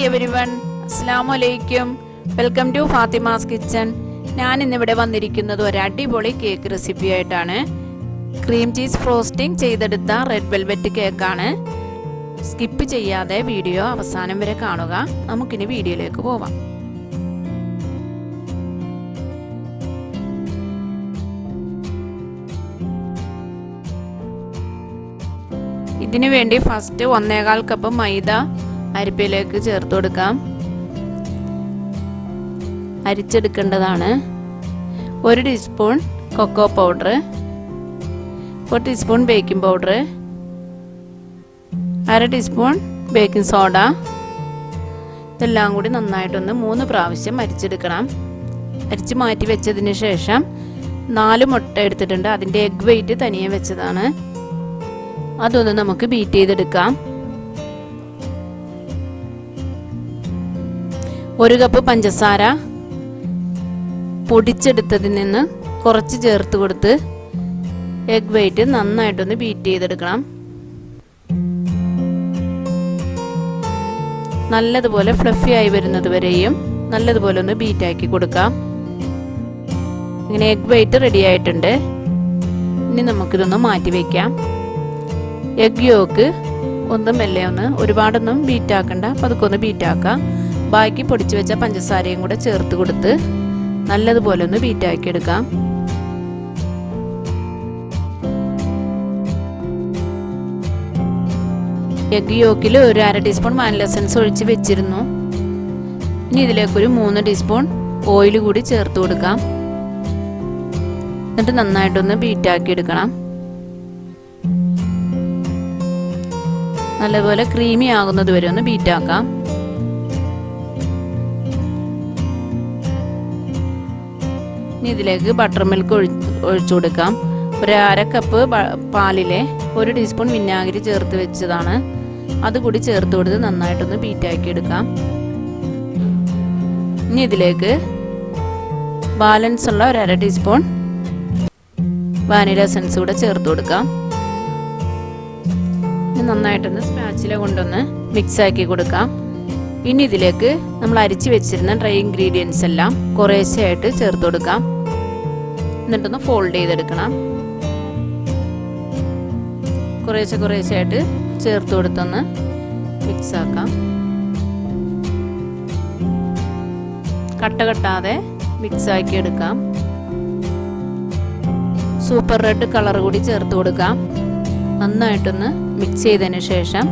everyone, Assalamu alaikum. Welcome to Fathimas kitchen. ഞാൻ ഇന്നിവിടെ വന്നിരിക്കുന്നത് ഒരു അടിപൊളി കേക്ക് റെസിപ്പി ആയിട്ടാണ്. ക്രീം ചീസ് ഫ്രോസ്റ്റിംഗ് ചെയ്തെടുത്ത റെഡ് വെൽവെറ്റ് കേക്കാണ്. സ്കിപ്പ് ചെയ്യാതെ വീഡിയോ അവസാനം വരെ കാണുക. നമുക്കിനി വീഡിയോയിലേക്ക് പോവാം. ഇതിനു വേണ്ടി ഫസ്റ്റ് 1.25 കപ്പ് മൈദ അരിപ്പയിലേക്ക് ചേർത്ത് കൊടുക്കാം. അരിച്ചെടുക്കേണ്ടതാണ്. 1 teaspoon cocoa powder, 1 teaspoon baking powder, 1/2 teaspoon baking soda. ഇതെല്ലാം കൂടി നന്നായിട്ടൊന്ന് 3 പ്രാവശ്യം അരിച്ചെടുക്കണം. അരിച്ച് മാറ്റി വെച്ചതിന് ശേഷം 4 മുട്ട എടുത്തിട്ടുണ്ട്. അതിൻ്റെ എഗ് വെയിറ്റ് തനിയെ വെച്ചതാണ്. അതൊന്ന് നമുക്ക് ബീറ്റ് ചെയ്തെടുക്കാം. 1 കപ്പ് പഞ്ചസാര പൊടിച്ചെടുത്തതിൽ നിന്ന് കുറച്ച് ചേർത്ത് കൊടുത്ത് എഗ് വെയിറ്റ് നന്നായിട്ടൊന്ന് ബീറ്റ് ചെയ്തെടുക്കണം. നല്ലതുപോലെ ഫ്ലഫി ആയി വരുന്നത് വരെയും നല്ലതുപോലെ ഒന്ന് ബീറ്റാക്കി കൊടുക്കാം. ഇങ്ങനെ എഗ് വെയിറ്റ് റെഡി ആയിട്ടുണ്ട്. ഇനി നമുക്കിതൊന്ന് മാറ്റി വയ്ക്കാം. എഗ് യോക്ക് ഒന്ന് മെല്ലെ ഒന്ന് ഒരുപാടൊന്നും ബീറ്റാക്കണ്ട, പതുക്കെ ഒന്ന് ബീറ്റാക്കാം. ബാക്കി പൊടിച്ചു വെച്ച പഞ്ചസാരയും കൂടെ ചേർത്ത് കൊടുത്ത് നല്ലതുപോലെ ഒന്ന് ബീറ്റാക്കി എടുക്കാം. എഗ് യോക്കിൽ ഒരു 1/2 ടീസ്പൂൺ വാനില എസൻസ് ഒഴിച്ച് വെച്ചിരുന്നു. ഇനി ഇതിലേക്കൊരു 3 ടീസ്പൂൺ ഓയിൽ കൂടി ചേർത്ത് കൊടുക്കാം. എന്നിട്ട് നന്നായിട്ടൊന്ന് ബീറ്റാക്കി എടുക്കണം. നല്ലപോലെ ക്രീമി ആകുന്നത് വരെ ഒന്ന് ബീറ്റാക്കാം. ഇനി ഇതിലേക്ക് ബട്ടർ മിൽക്ക് ഒഴിച്ചു കൊടുക്കാം. ഒരു 1/2 കപ്പ് പാലിലെ 1 ടീസ്പൂൺ വിനാഗിരി ചേർത്ത് വെച്ചതാണ്. അതുകൂടി ചേർത്ത് കൊടുത്ത് നന്നായിട്ടൊന്ന് ബീറ്റാക്കി എടുക്കാം. ഇനി ഇതിലേക്ക് ബാലൻസ് ഉള്ള ഒരു 1/2 ടീസ്പൂൺ വാനില എസൻസ് കൂടെ ചേർത്ത് കൊടുക്കാം. നന്നായിട്ടൊന്ന് സ്പാച്ചില കൊണ്ടൊന്ന് മിക്സ് ആക്കി കൊടുക്കാം. ഇനി ഇതിലേക്ക് നമ്മൾ അരിച്ച് വെച്ചിരുന്ന ഡ്രൈ ഇൻഗ്രീഡിയൻസ് എല്ലാം കുറേശ്ശെയായിട്ട് ചേർത്ത് കൊടുക്കാം. എന്നിട്ടൊന്ന് ഫോൾഡ് ചെയ്തെടുക്കണം. കുറേശ്ശെയായിട്ട് ചേർത്ത് കൊടുത്തൊന്ന് മിക്സ് ആക്കാം. കട്ട കെട്ടാതെ മിക്സ് ആക്കി എടുക്കാം. സൂപ്പർ റെഡ് കളർ കൂടി ചേർത്ത് കൊടുക്കാം. നന്നായിട്ടൊന്ന് മിക്സ് ചെയ്തതിന് ശേഷം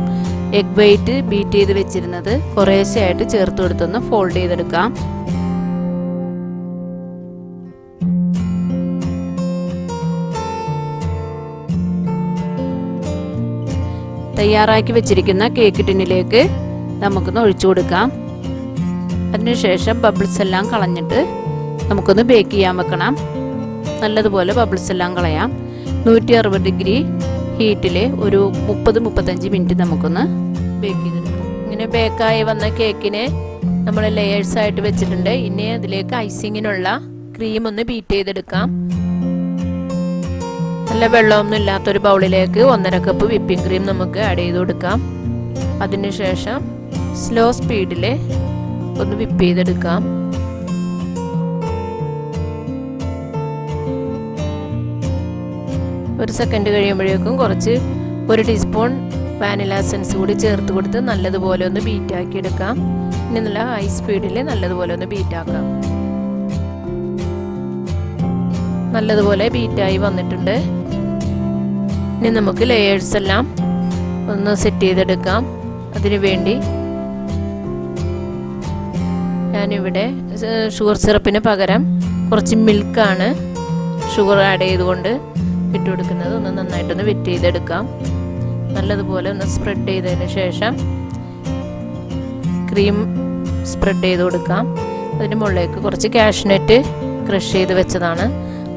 എഗ് വെയിറ്റ് ബീറ്റ് ചെയ്ത് വെച്ചിരുന്നത് കുറേശ്ശെയായിട്ട് ചേർത്ത് കൊടുത്തൊന്ന് ഫോൾഡ് ചെയ്തെടുക്കാം. തയ്യാറാക്കി വെച്ചിരിക്കുന്ന കേക്ക് ടിന്നിലേക്ക് നമുക്കൊന്ന് ഒഴിച്ചു കൊടുക്കാം. അതിനുശേഷം ബബിൾസ് എല്ലാം കളഞ്ഞിട്ട് നമുക്കൊന്ന് ബേക്ക് ചെയ്യാൻ വെക്കണം. നല്ലതുപോലെ ബബിൾസ് എല്ലാം കളയാം. 160 ഡിഗ്രി ഹീറ്റിൽ ഒരു 30-35 മിനിറ്റ് നമുക്കൊന്ന് ബേക്ക് ചെയ്തെടുക്കാം. ഇങ്ങനെ ബേക്കായി വന്ന കേക്കിനെ നമ്മൾ ലെയേഴ്സ് ആയിട്ട് വെച്ചിട്ടുണ്ട്. ഇനി അതിലേക്ക് ഐസിങ്ങിനുള്ള ക്രീം ഒന്ന് ബീറ്റ് ചെയ്തെടുക്കാം. നല്ല വെള്ളമൊന്നും ഇല്ലാത്തൊരു ബൗളിലേക്ക് 1.5 കപ്പ് വിപ്പിംഗ് ക്രീം നമുക്ക് ആഡ് ചെയ്ത് കൊടുക്കാം. അതിനുശേഷം സ്ലോ സ്പീഡിൽ ഒന്ന് വിപ്പ് ചെയ്തെടുക്കാം. ഒരു സെക്കൻഡ് കഴിയുമ്പോഴേക്കും 1 ടീസ്പൂൺ വാനില എസൻസ് കൂടി ചേർത്ത് കൊടുത്ത് നല്ലതുപോലെ ഒന്ന് ബീറ്റാക്കി എടുക്കാം. ഇനി നല്ല ഹൈ സ്പീഡിൽ നല്ലതുപോലെ ഒന്ന് ബീറ്റാക്കാം. നല്ലതുപോലെ ബീറ്റായി വന്നിട്ടുണ്ട്. ഇനി നമുക്ക് ലെയേഴ്സ് എല്ലാം ഒന്ന് സെറ്റ് ചെയ്തെടുക്കാം. അതിനു വേണ്ടി ഞാനിവിടെ ഷുഗർ സിറപ്പിന് പകരം കുറച്ച് മിൽക്കാണ് ഷുഗർ ആഡ് ചെയ്തുകൊണ്ട് ഇട്ട് കൊടുക്കുന്നത്. ഒന്ന് നന്നായിട്ടൊന്ന് വെറ്റ് ചെയ്തെടുക്കാം. നല്ലതുപോലെ ഒന്ന് സ്പ്രെഡ് ചെയ്തതിന് ശേഷം ക്രീം സ്പ്രെഡ് ചെയ്ത് കൊടുക്കാം. അതിന് മുകളിലേക്ക് കുറച്ച് കാഷ്നട്ട് ക്രഷ് ചെയ്ത് വെച്ചതാണ്,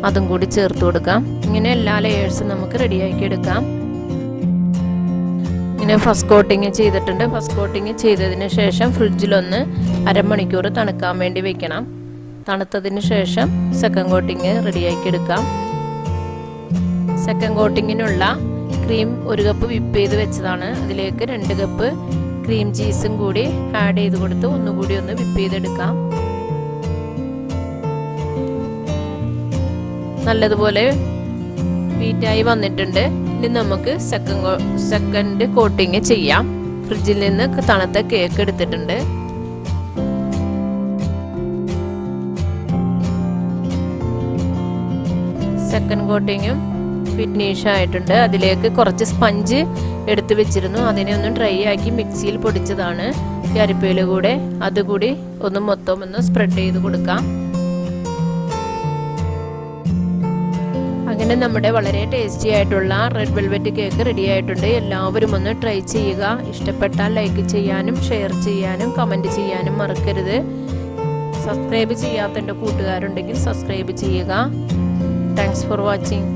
അതും കൂടി ചേർത്ത് കൊടുക്കാം. ഇങ്ങനെ എല്ലാ ലെയേഴ്സും നമുക്ക് റെഡിയാക്കി എടുക്കാം. ഇങ്ങനെ ഫസ്റ്റ് കോട്ടിങ് ചെയ്തിട്ടുണ്ട്. ഫസ്റ്റ് കോട്ടിങ് ചെയ്തതിന് ശേഷം ഫ്രിഡ്ജിലൊന്ന് 1/2 മണിക്കൂർ തണുക്കാൻ വേണ്ടി വെക്കണം. തണുത്തതിന് ശേഷം സെക്കൻഡ് കോട്ടിങ് റെഡിയാക്കി എടുക്കാം. സെക്കൻഡ് കോട്ടിങ്ങിനുള്ള ക്രീം 1 കപ്പ് വിപ്പ് ചെയ്ത് വെച്ചതാണ്. അതിലേക്ക് 2 കപ്പ് ക്രീം ചീസും കൂടി ആഡ് ചെയ്ത് കൊടുത്ത് ഒന്നുകൂടി ഒന്ന് വിപ്പ് ചെയ്തെടുക്കാം. നല്ലതുപോലെ ബീറ്റായി വന്നിട്ടുണ്ട്. ഇനി നമുക്ക് സെക്കൻഡ് കോട്ടിങ് ചെയ്യാം. ഫ്രിഡ്ജിൽ നിന്ന് തണുത്ത കേക്ക് എടുത്തിട്ടുണ്ട്. സെക്കൻഡ് കോട്ടിങ്ങും ഫിനിഷ് ആയിട്ടുണ്ട്. അതിലേക്ക് കുറച്ച് സ്പഞ്ച് എടുത്ത് വെച്ചിരുന്നു. അതിനെ ഒന്ന് ഡ്രൈ ആക്കി മിക്സിയിൽ പൊടിച്ചതാണ്. ഈ അരിപ്പയിൽ കൂടെ അതുകൂടി മൊത്തം ഒന്ന് സ്പ്രെഡ് ചെയ്ത് കൊടുക്കാം. അങ്ങനെ നമ്മുടെ വളരെ ടേസ്റ്റി ആയിട്ടുള്ള റെഡ് വെൽവെറ്റ് കേക്ക് റെഡി ആയിട്ടുണ്ട്. എല്ലാവരും ഒന്ന് ട്രൈ ചെയ്യുക. ഇഷ്ടപ്പെട്ടാൽ ലൈക്ക് ചെയ്യാനും ഷെയർ ചെയ്യാനും കമൻറ്റ് ചെയ്യാനും മറക്കരുത്. സബ്സ്ക്രൈബ് ചെയ്യാത്ത എൻ്റെ കൂട്ടുകാരുണ്ടെങ്കിൽ സബ്സ്ക്രൈബ് ചെയ്യുക. Thanks for watching.